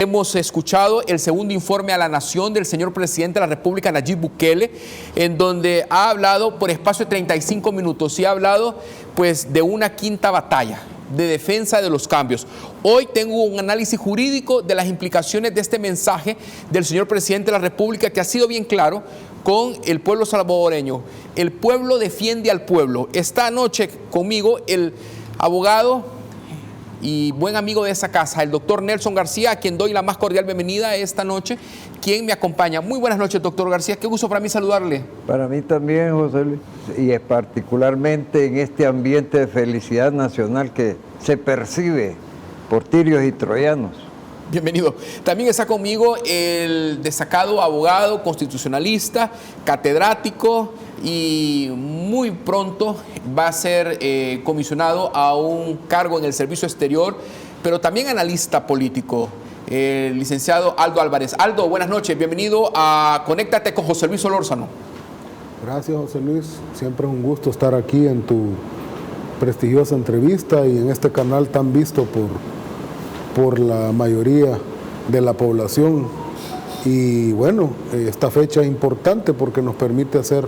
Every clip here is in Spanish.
Hemos escuchado el segundo informe a la nación del señor presidente de la República, Nayib Bukele, en donde ha hablado por espacio de 35 minutos y ha hablado pues de una quinta batalla de defensa de los cambios. Hoy tengo un análisis jurídico de las implicaciones de este mensaje del señor presidente de la República, que ha sido bien claro con el pueblo salvadoreño. El pueblo defiende al pueblo. Esta noche conmigo el abogado y buen amigo de esa casa, el doctor Nelson García, a quien doy la más cordial bienvenida esta noche, quien me acompaña. Muy buenas noches, doctor García. Qué gusto para mí saludarle. Para mí también, José Luis, y es particularmente en este ambiente de felicidad nacional que se percibe por tirios y troyanos. Bienvenido. También está conmigo el destacado abogado constitucionalista, catedrático, y muy pronto va a ser comisionado a un cargo en el servicio exterior, pero también analista político, el licenciado Aldo Álvarez. Aldo, buenas noches, bienvenido a Conéctate con José Luis Solórzano. Gracias, José Luis, siempre es un gusto estar aquí en tu prestigiosa entrevista y en este canal tan visto por la mayoría de la población. Y bueno, esta fecha es importante porque nos permite hacer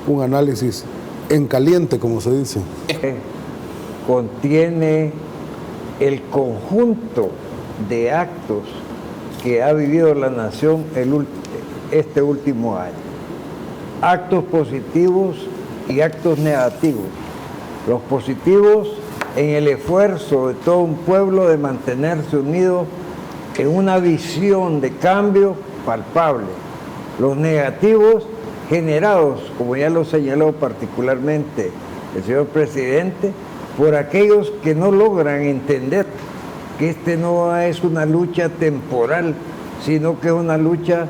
un análisis en caliente, como se dice. Contiene el conjunto de actos que ha vivido la nación este último año. Actos positivos y actos negativos. Los positivos en el esfuerzo de todo un pueblo de mantenerse unido en una visión de cambio palpable. Los negativos generados, como ya lo señaló particularmente el señor presidente, por aquellos que no logran entender que este no es una lucha temporal, sino que es una lucha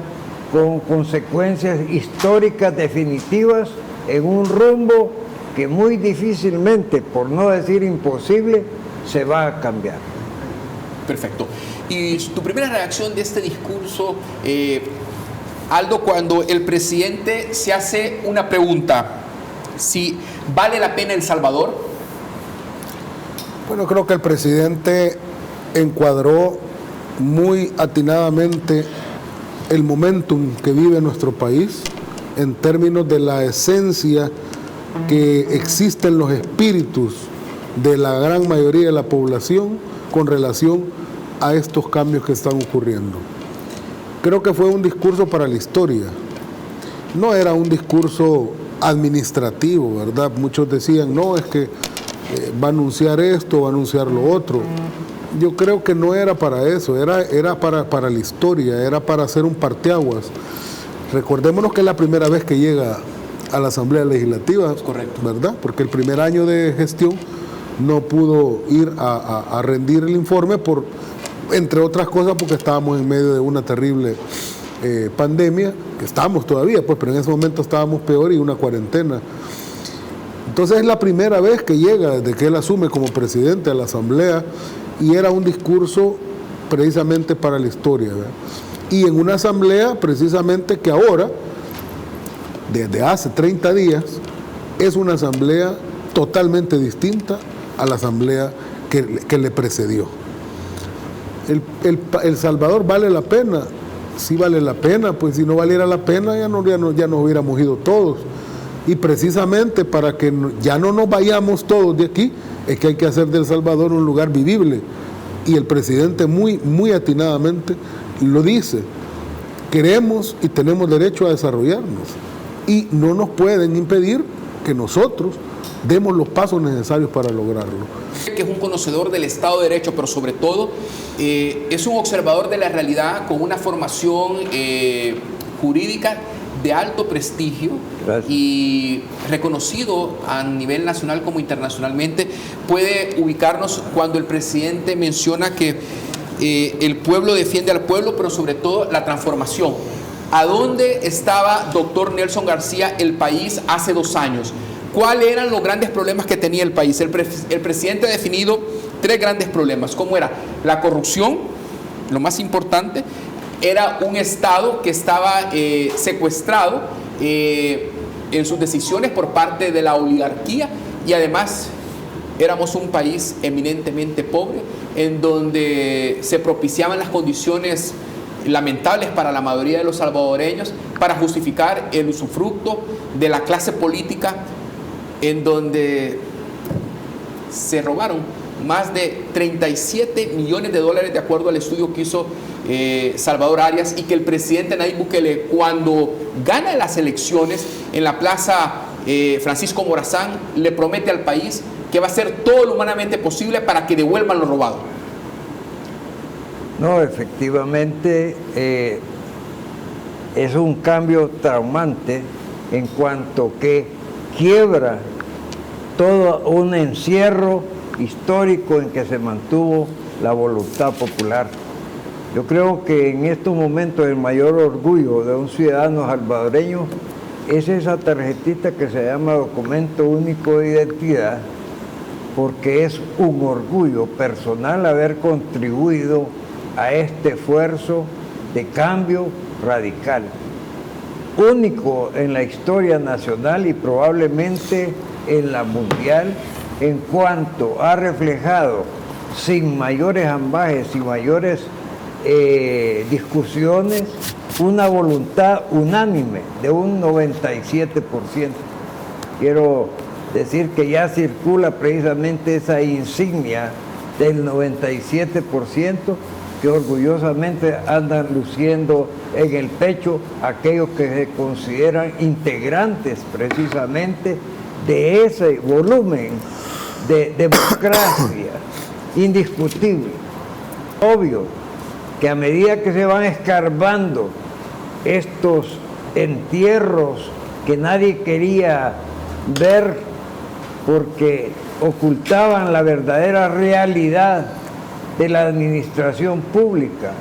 con consecuencias históricas definitivas en un rumbo que muy difícilmente, por no decir imposible, se va a cambiar. Perfecto. Y tu primera reacción de este discurso, Aldo, cuando el presidente se hace una pregunta, si vale la pena El Salvador. Bueno, creo que el presidente encuadró muy atinadamente el momentum que vive nuestro país en términos de la esencia que existen los espíritus de la gran mayoría de la población con relación a estos cambios que están ocurriendo. Creo que fue un discurso para la historia. No era un discurso administrativo, ¿verdad? Muchos decían, no, es que va a anunciar esto, va a anunciar lo otro. Yo creo que no era para eso, era para la historia, era para hacer un parteaguas. Recordémonos que es la primera vez que llega a la Asamblea Legislativa, correcto, ¿verdad? Porque el primer año de gestión no pudo ir a rendir el informe por, entre otras cosas, porque estábamos en medio de una terrible pandemia, que estamos todavía, pues, pero en ese momento estábamos peor y una cuarentena. Entonces es la primera vez que llega, desde que él asume como presidente a la Asamblea, y era un discurso precisamente para la historia, ¿verdad? Y en una Asamblea precisamente que ahora, desde hace 30 días, es una asamblea totalmente distinta a la asamblea que le precedió. El Salvador vale la pena, sí vale la pena, pues si no valiera la pena ya nos hubiéramos ido todos. Y precisamente para que ya no nos vayamos todos de aquí, es que hay que hacer del Salvador un lugar vivible. Y el presidente muy atinadamente lo dice, queremos y tenemos derecho a desarrollarnos. Y no nos pueden impedir que nosotros demos los pasos necesarios para lograrlo. Que es un conocedor del Estado de Derecho, pero sobre todo es un observador de la realidad con una formación jurídica de alto prestigio. Gracias. Y reconocido a nivel nacional como internacionalmente. Puede ubicarnos cuando el presidente menciona que el pueblo defiende al pueblo, pero sobre todo la transformación. ¿A dónde estaba, doctor Nelson García, el país hace 2 años? ¿Cuáles eran los grandes problemas que tenía el país? El presidente ha definido 3 grandes problemas. ¿Cómo era? La corrupción, lo más importante. Era un Estado que estaba secuestrado en sus decisiones por parte de la oligarquía, y además éramos un país eminentemente pobre, en donde se propiciaban las condiciones lamentables para la mayoría de los salvadoreños para justificar el usufructo de la clase política, en donde se robaron más de 37 millones de dólares de acuerdo al estudio que hizo Salvador Arias, y que el presidente Nayib Bukele, cuando gana las elecciones en la plaza Francisco Morazán, le promete al país que va a hacer todo lo humanamente posible para que devuelvan lo robado. No, efectivamente es un cambio traumante en cuanto que quiebra todo un encierro histórico en que se mantuvo la voluntad popular. Yo creo que en estos momentos el mayor orgullo de un ciudadano salvadoreño es esa tarjetita que se llama Documento Único de Identidad, porque es un orgullo personal haber contribuido a este esfuerzo de cambio radical, único en la historia nacional y probablemente en la mundial, en cuanto ha reflejado sin mayores ambajes, sin mayores discusiones, una voluntad unánime de un 97%. Quiero decir que ya circula precisamente esa insignia del 97% que orgullosamente andan luciendo en el pecho aquellos que se consideran integrantes precisamente de ese volumen de democracia indiscutible. Obvio que a medida que se van escarbando estos entierros que nadie quería ver porque ocultaban la verdadera realidad de la administración pública,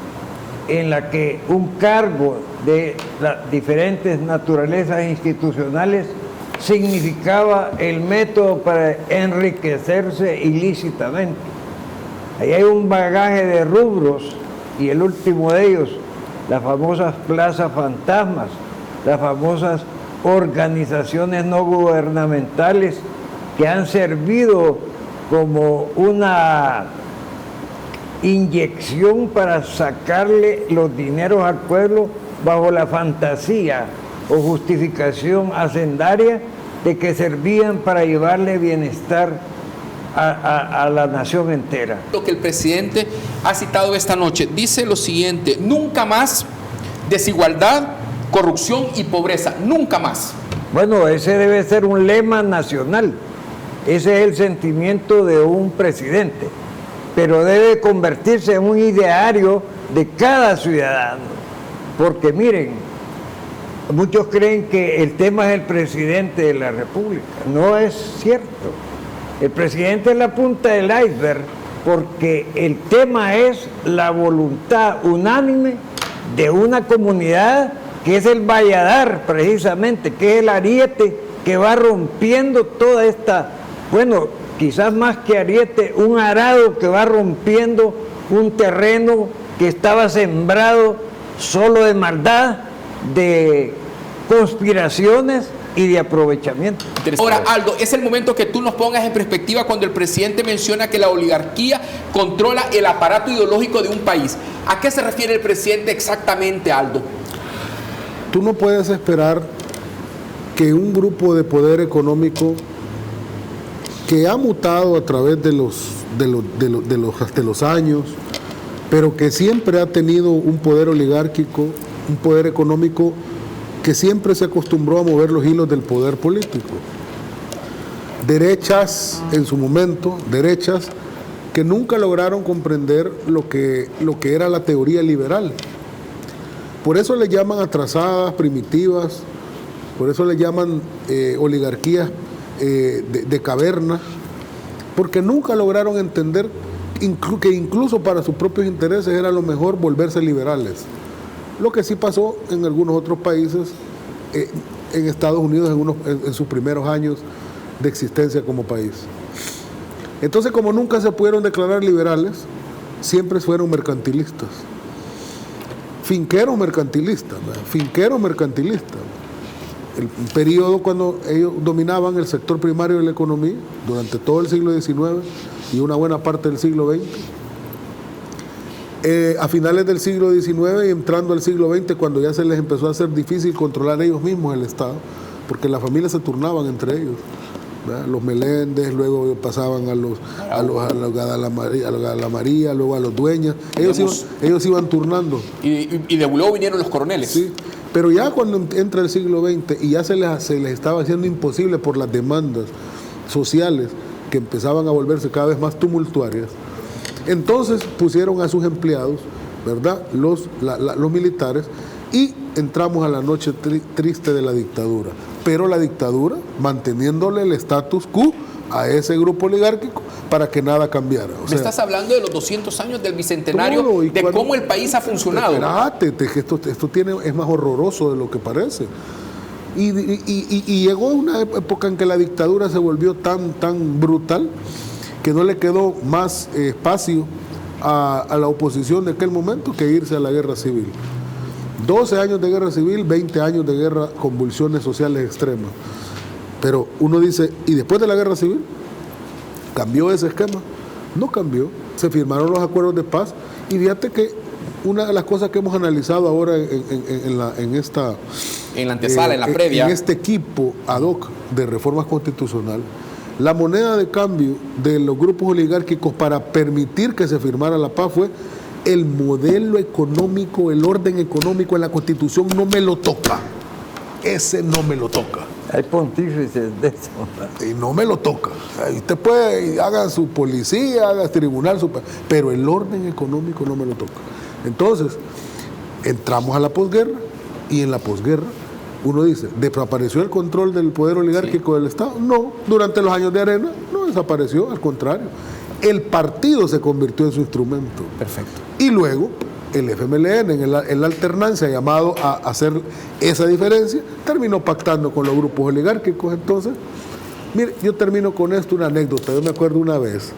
en la que un cargo de las diferentes naturalezas institucionales significaba el método para enriquecerse ilícitamente. Ahí hay un bagaje de rubros, y el último de ellos, las famosas plazas fantasmas, las famosas organizaciones no gubernamentales que han servido como una inyección para sacarle los dineros al pueblo bajo la fantasía o justificación hacendaria de que servían para llevarle bienestar a la nación entera. Lo que el presidente ha citado esta noche dice lo siguiente: nunca más desigualdad, corrupción y pobreza, nunca más. Bueno, ese debe ser un lema nacional, ese es el sentimiento de un presidente, pero debe convertirse en un ideario de cada ciudadano, porque miren, muchos creen que el tema es el presidente de la República. No es cierto. El presidente es la punta del iceberg, porque el tema es la voluntad unánime de una comunidad que es el valladar precisamente, que es el ariete que va rompiendo toda esta, bueno, quizás más que ariete, un arado que va rompiendo un terreno que estaba sembrado solo de maldad, de conspiraciones y de aprovechamiento. Ahora, Aldo, es el momento que tú nos pongas en perspectiva cuando el presidente menciona que la oligarquía controla el aparato ideológico de un país. ¿A qué se refiere el presidente exactamente, Aldo? Tú no puedes esperar que un grupo de poder económico que ha mutado a través de los años, pero que siempre ha tenido un poder oligárquico, un poder económico que siempre se acostumbró a mover los hilos del poder político. Derechas, en su momento, derechas que nunca lograron comprender lo que era la teoría liberal. Por eso le llaman atrasadas, primitivas, por eso le llaman oligarquías de caverna, porque nunca lograron entender que incluso para sus propios intereses era lo mejor volverse liberales. Lo que sí pasó en algunos otros países, en Estados Unidos en sus primeros años de existencia como país. Entonces, como nunca se pudieron declarar liberales, siempre fueron mercantilistas. Finqueros mercantilistas. el periodo cuando ellos dominaban el sector primario de la economía durante todo el siglo XIX y una buena parte del siglo XX. A finales del siglo XIX y entrando al siglo XX, cuando ya se les empezó a hacer difícil controlar ellos mismos el Estado, porque las familias se turnaban entre ellos, ¿verdad? Los Meléndez, luego pasaban a los María, luego a los Dueñas, ellos iban turnando. Y de luego vinieron los coroneles. Sí, pero ya cuando entra el siglo XX y ya se les estaba haciendo imposible por las demandas sociales que empezaban a volverse cada vez más tumultuarias, entonces pusieron a sus empleados, ¿verdad?, los militares, y entramos a la noche triste de la dictadura. Pero la dictadura manteniéndole el status quo a ese grupo oligárquico para que nada cambiara. Me estás hablando de los 200 años del Bicentenario, de cómo el país ha funcionado. Espérate, que esto es más horroroso de lo que parece. Y llegó una época en que la dictadura se volvió tan brutal que no le quedó más espacio a la oposición de aquel momento que irse a la guerra civil. 12 años de guerra civil, 20 años de guerra, convulsiones sociales extremas. Pero uno dice, ¿y después de la guerra civil? ¿Cambió ese esquema? No cambió. Se firmaron los acuerdos de paz y fíjate que una de las cosas que hemos analizado ahora en la antesala, en la previa, en este equipo ad hoc de reformas constitucionales, la moneda de cambio de los grupos oligárquicos para permitir que se firmara la paz fue el modelo económico, el orden económico en la Constitución no me lo toca. Ese no me lo toca. Hay pontífices de eso. Y no me lo toca. Usted puede, haga su policía, haga tribunal, pero el orden económico no me lo toca. Entonces, entramos a la posguerra y en la posguerra uno dice, ¿desapareció el control del poder oligárquico del Estado? No, durante los años de Arena no desapareció, al contrario. El partido se convirtió en su instrumento. Perfecto. Y luego el FMLN, en la alternancia, llamado a hacer esa diferencia, terminó pactando con los grupos oligárquicos. Entonces, mire, yo termino con esto, una anécdota. Yo me acuerdo una vez,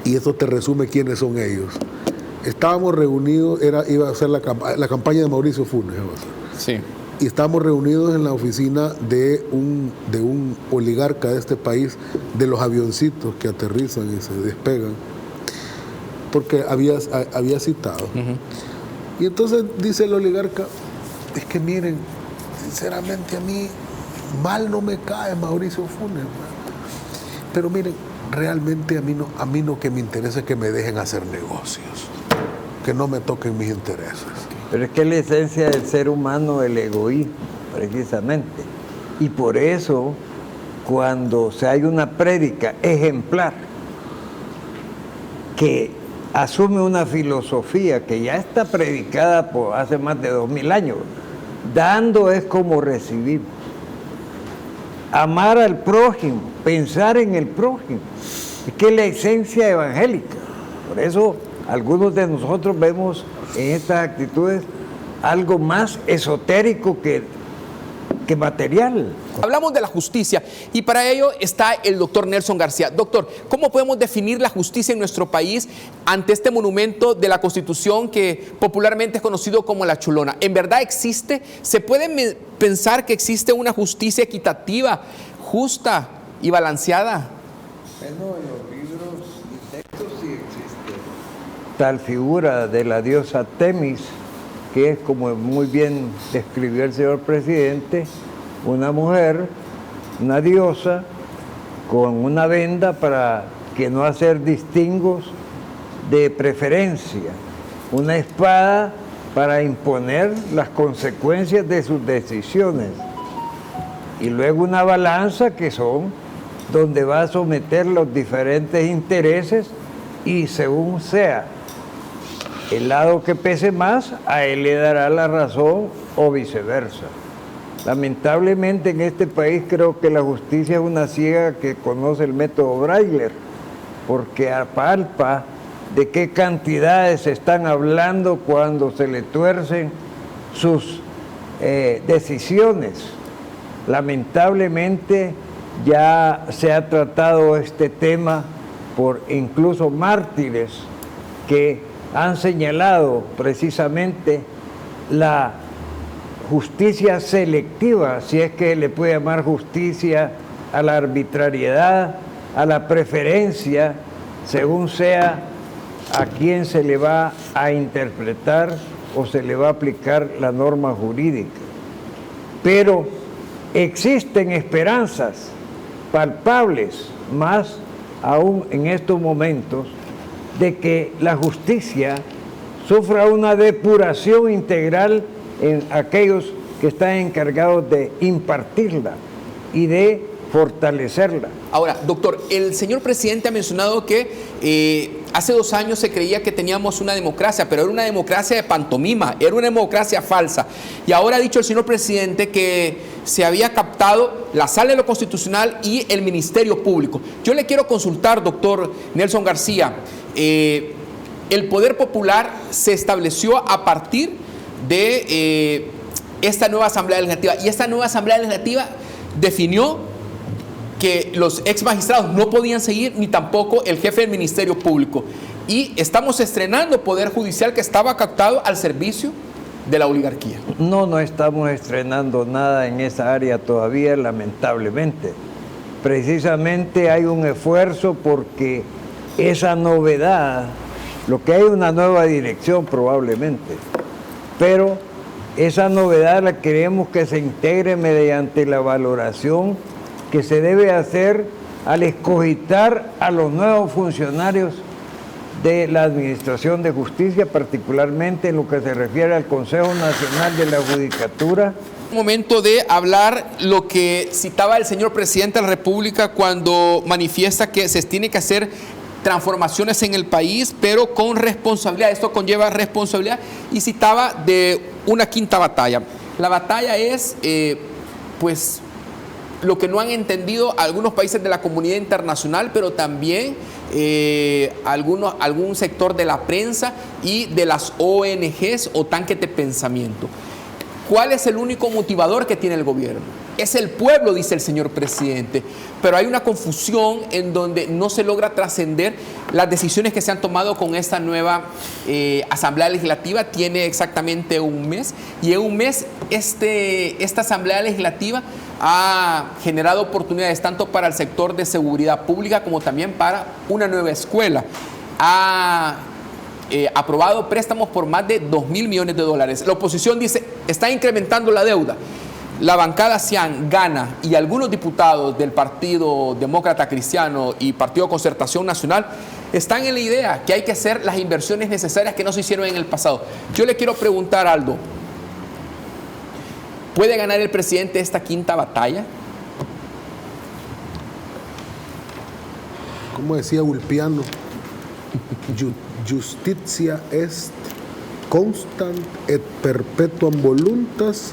y esto te resume quiénes son ellos. Estábamos reunidos, iba a ser la campaña de Mauricio Funes. Sí. Y estábamos reunidos en la oficina de un oligarca de este país, de los avioncitos que aterrizan y se despegan, porque había citado. Y entonces dice el oligarca, es que miren, sinceramente a mí mal no me cae Mauricio Funes, pero miren, realmente a mí no que me interesa que me dejen hacer negocios, que no me toquen mis intereses. Pero es que la esencia del ser humano es el egoísmo, precisamente. Y por eso, cuando se hay una prédica ejemplar que asume una filosofía que ya está predicada por hace más de 2000 años, dando es como recibir. Amar al prójimo, pensar en el prójimo, es que es la esencia evangélica. Por eso algunos de nosotros vemos en estas actitudes algo más esotérico que material. Hablamos de la justicia y para ello está el doctor Nelson García. Doctor, ¿cómo podemos definir la justicia en nuestro país ante este monumento de la Constitución que popularmente es conocido como la Cholona? ¿En verdad existe? ¿Se puede pensar que existe una justicia equitativa, justa y balanceada? Bueno, en los libros y textos sí existe tal figura de la diosa Temis, que es, como muy bien describió el señor presidente, una mujer, una diosa, con una venda para que no hacer distingos de preferencia, una espada para imponer las consecuencias de sus decisiones, y luego una balanza que son donde va a someter los diferentes intereses y según sea el lado que pese más, a él le dará la razón o viceversa. Lamentablemente en este país creo que la justicia es una ciega que conoce el método Brailer, porque apalpa de qué cantidades se están hablando cuando se le tuercen sus decisiones. Lamentablemente ya se ha tratado este tema por incluso mártires que han señalado precisamente la justicia selectiva, si es que le puede llamar justicia a la arbitrariedad, a la preferencia, según sea a quién se le va a interpretar o se le va a aplicar la norma jurídica. Pero existen esperanzas palpables, más aún en estos momentos, de que la justicia sufra una depuración integral en aquellos que están encargados de impartirla y de fortalecerla. Ahora, doctor, el señor presidente ha mencionado que hace 2 años se creía que teníamos una democracia, pero era una democracia de pantomima, era una democracia falsa. Y ahora ha dicho el señor presidente que se había captado la Sala de lo Constitucional y el Ministerio Público. Yo le quiero consultar, doctor Nelson García, el poder popular se estableció a partir de esta nueva Asamblea Legislativa, y esta nueva Asamblea Legislativa definió que los ex magistrados no podían seguir, ni tampoco el jefe del Ministerio Público. Y estamos estrenando Poder Judicial que estaba captado al servicio de la oligarquía. No estamos estrenando nada en esa área todavía, lamentablemente. Precisamente hay un esfuerzo porque esa novedad, lo que hay una nueva dirección probablemente, pero esa novedad la queremos que se integre mediante la valoración que se debe hacer al escogitar a los nuevos funcionarios de la Administración de Justicia, particularmente en lo que se refiere al Consejo Nacional de la Judicatura. Momento de hablar lo que citaba el señor presidente de la República cuando manifiesta que se tiene que hacer transformaciones en el país, pero con responsabilidad. Esto conlleva responsabilidad, y citaba de una quinta batalla. La batalla es, pues, lo que no han entendido algunos países de la comunidad internacional, pero también algún sector de la prensa y de las ONGs o tanques de pensamiento. ¿Cuál es el único motivador que tiene el gobierno? Es el pueblo, dice el señor presidente, pero hay una confusión en donde no se logra trascender las decisiones que se han tomado con esta nueva Asamblea Legislativa. Tiene exactamente 1 mes, y en 1 mes esta Asamblea Legislativa ha generado oportunidades tanto para el sector de seguridad pública como también para una nueva escuela. Ha aprobado préstamos por más de $2.000 millones. La oposición dice, está incrementando la deuda. La bancada Cian, Gana y algunos diputados del Partido Demócrata Cristiano y Partido Concertación Nacional están en la idea que hay que hacer las inversiones necesarias que no se hicieron en el pasado. Yo le quiero preguntar, Aldo, ¿puede ganar el presidente esta quinta batalla? Como decía Ulpiano, justitia est constant et perpetuam voluntas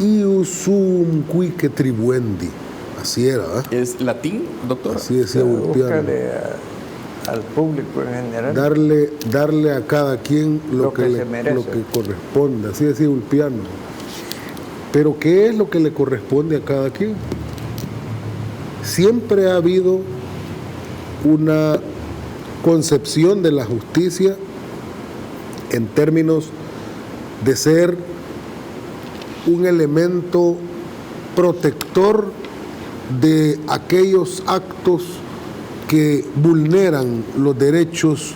iusum quique tribuendi. Así era, ¿eh? ¿Es latín, doctor? Así decía Ulpiano. Búscale al público en general. Darle a cada quien lo que corresponde. Así decía Ulpiano. Pero ¿qué es lo que le corresponde a cada quien? Siempre ha habido una concepción de la justicia en términos de ser un elemento protector de aquellos actos que vulneran los derechos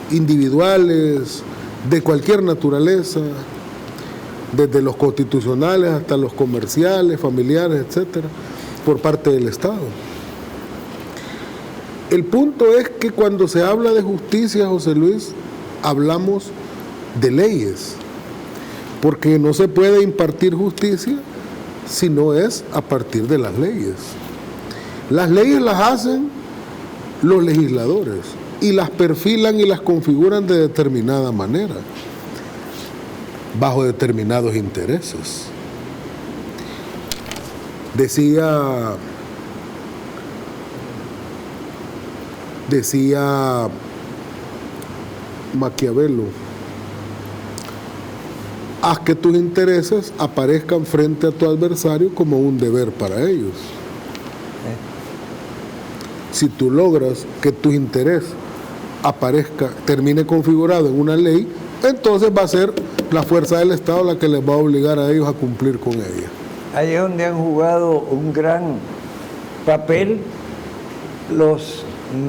individuales de cualquier naturaleza, desde los constitucionales hasta los comerciales, familiares, etcétera, por parte del Estado. El punto es que cuando se habla de justicia, José Luis, hablamos de leyes, porque no se puede impartir justicia si no es a partir de las leyes. Las leyes las hacen los legisladores y las perfilan y las configuran de determinada manera, bajo determinados intereses. Decía Maquiavelo, haz que tus intereses aparezcan frente a tu adversario como un deber para ellos. Si tú logras que tu interés termine configurado en una ley, entonces va a ser la fuerza del Estado la que les va a obligar a ellos a cumplir con ella. Ahí es donde han jugado un gran papel los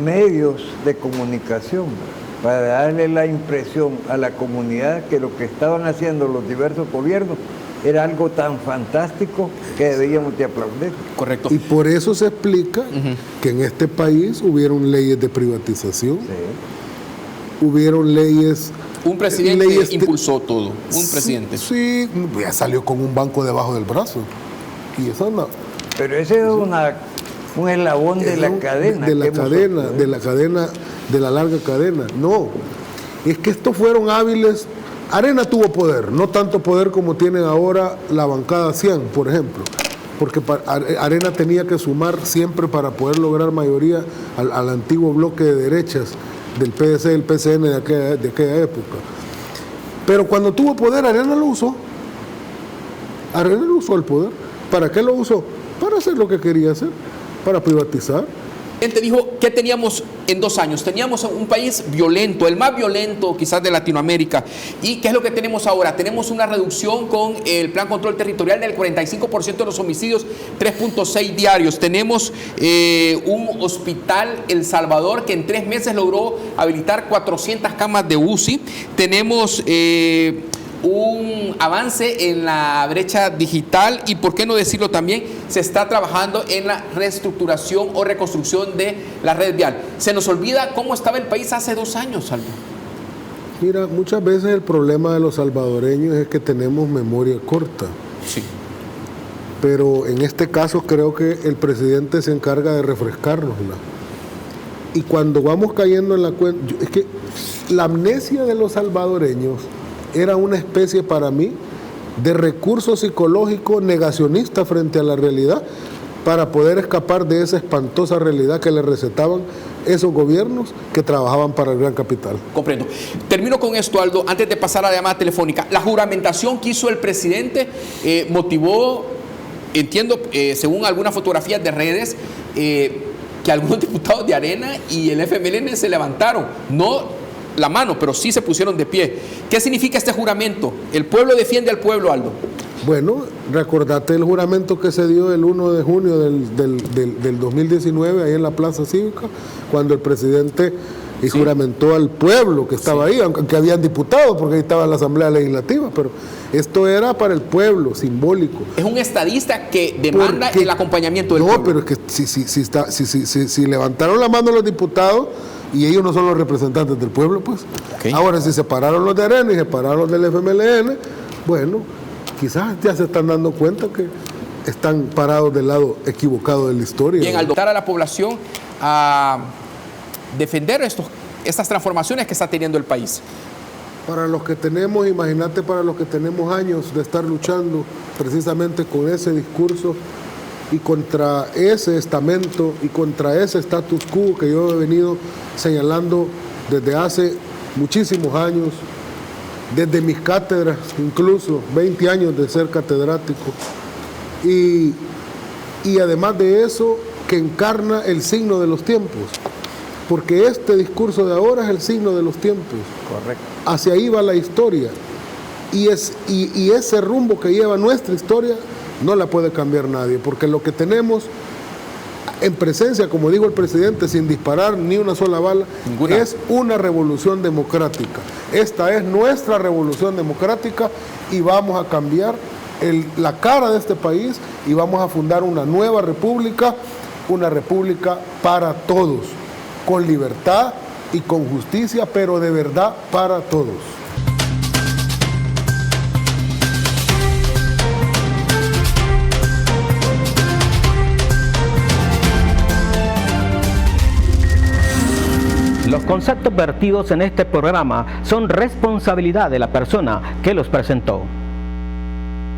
medios de comunicación para darle la impresión a la comunidad que lo que estaban haciendo los diversos gobiernos era algo tan fantástico que debíamos de aplaudir. Correcto. Y por eso se explica que en este país hubieron leyes de privatización, hubieron leyes... Un presidente impulsó todo, un presidente. Sí, ya salió con un banco debajo del brazo. Y eso no... Pero ese es un eslabón de la cadena. De la larga cadena. No, es que estos fueron hábiles. Arena tuvo poder, no tanto poder como tiene ahora la bancada 100, por ejemplo, porque Arena tenía que sumar siempre para poder lograr mayoría al antiguo bloque de derechas del PDC y el PCN de aquella época. Pero cuando tuvo poder, Arena lo usó. Arena lo usó el poder. ¿Para qué lo usó? Para hacer lo que quería hacer, para privatizar. Gente dijo, ¿qué teníamos en 2 años? Teníamos un país violento, el más violento quizás de Latinoamérica. ¿Y qué es lo que tenemos ahora? Tenemos una reducción con el Plan Control Territorial del 45% de los homicidios, 3.6 diarios. Tenemos un hospital, El Salvador, que en 3 meses logró habilitar 400 camas de UCI. Tenemos... un avance en la brecha digital y, por qué no decirlo también, se está trabajando en la reestructuración o reconstrucción de la red vial. Se nos olvida cómo estaba el país hace 2 años, Aldo. Mira, muchas veces el problema de los salvadoreños es que tenemos memoria corta. Sí. Pero en este caso creo que el presidente se encarga de refrescárnosla. Y cuando vamos cayendo en la cuenta, es que la amnesia de los salvadoreños era una especie para mí de recurso psicológico negacionista frente a la realidad para poder escapar de esa espantosa realidad que le recetaban esos gobiernos que trabajaban para el gran capital. Comprendo. Termino con esto, Aldo, antes de pasar a la llamada telefónica. La juramentación que hizo el presidente motivó, entiendo, según algunas fotografías de redes, que algunos diputados de Arena y el FMLN se levantaron. No la mano, pero sí se pusieron de pie. ¿Qué significa este juramento? El pueblo defiende al pueblo, Aldo. Bueno, recordate el juramento que se dio el 1 de junio del 2019 ahí en la Plaza Cívica, cuando el presidente juramentó al pueblo que estaba ahí, aunque habían diputados, porque ahí estaba la Asamblea Legislativa, pero esto era para el pueblo, simbólico. Es un estadista que demanda el acompañamiento del pueblo. No, pero es que si levantaron la mano los diputados, y ellos no son los representantes del pueblo, pues. Okay. Ahora, si separaron los de Arena y separaron los del FMLN, bueno, quizás ya se están dando cuenta que están parados del lado equivocado de la historia. Bien, al dotar a la población a defender estas transformaciones que está teniendo el país. Para los que tenemos, imagínate, para los que tenemos años de estar luchando precisamente con ese discurso y contra ese estamento y contra ese status quo que yo he venido señalando desde hace muchísimos años, desde mis cátedras, incluso 20 años de ser catedrático, y además de eso, que encarna el signo de los tiempos, porque este discurso de ahora es el signo de los tiempos. Correcto. Hacia ahí va la historia, y ese rumbo que lleva nuestra historia no la puede cambiar nadie, porque lo que tenemos en presencia, como dijo el presidente, sin disparar ni una sola bala, es una revolución democrática. Esta es nuestra revolución democrática y vamos a cambiar la cara de este país y vamos a fundar una nueva república, una república para todos, con libertad y con justicia, pero de verdad para todos. Los conceptos vertidos en este programa son responsabilidad de la persona que los presentó.